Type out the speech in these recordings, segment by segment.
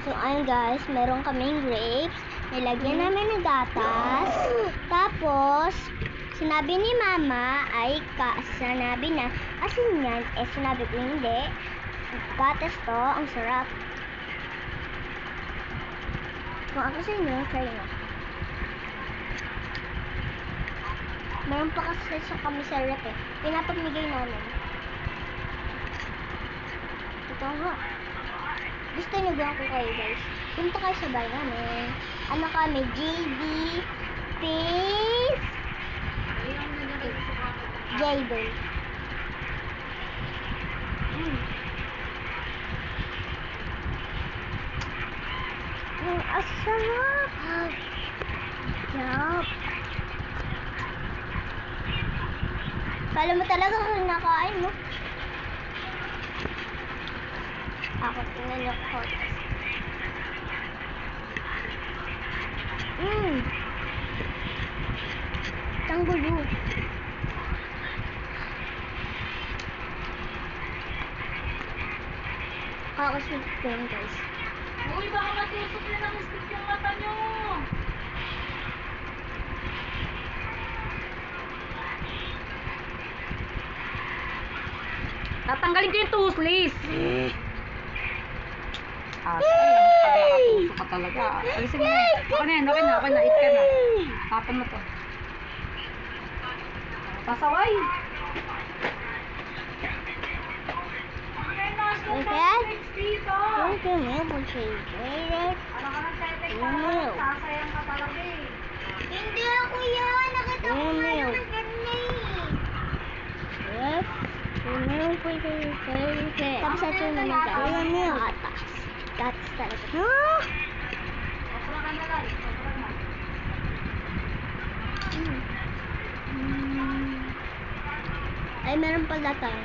So, ayun guys, meron kaming grapes. Nilagyan namin ng gatas. Tapos, sinabi ni mama ay sinabi na asin yan. Sinabi ko hindi. Gatas to, ang sarap. Kung ako sa inyo, try na. Meron pa kasi kami sa rep eh. Pinapamigay namin. Ito nga. Gusto nyo ba ako kayo guys? Punta kayo sa bahay namin. Ano kami? JD Face Jaden. Ang asarap. Yup. Kala mo talaga kung nakain mo. Ako tinanong ko. Tanggulo. Kakasweet ko yun guys. Uy, baka matusok na ng stick yung mata nyo. Tatanggalin ko yung tuslis. Ayan, pag nakatusok ka talaga. Alisin mo. Okay na yan, okay na. Eat ka na. Tapon mo to. Pasaway. Dad? Dito. Don't you know what she did? Ano ka nang tetek pa lang? Sasayang ka talaga eh. Hindi ako yan. Nakita ko nga naman ganyan eh. Tapos ito naman guys. Gatas. Gatas talaga. Sobra ka na lang. Sobra na. Ay, meron pala tayo.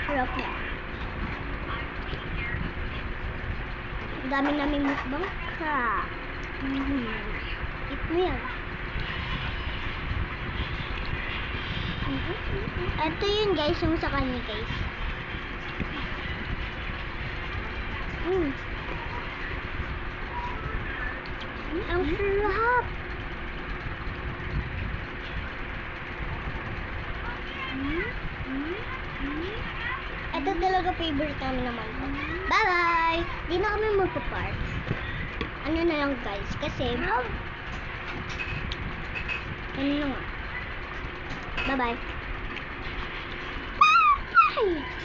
Sarap na. Ang dami namin mukbang. Eat mo yan. Ito yun guys, yung sa kanya guys. Ang sarap. Ito talaga favorite namin naman. Bye-bye! Di na kami magpa-park. Ano na lang guys, kasi ano na nga. Bye-bye! Bye!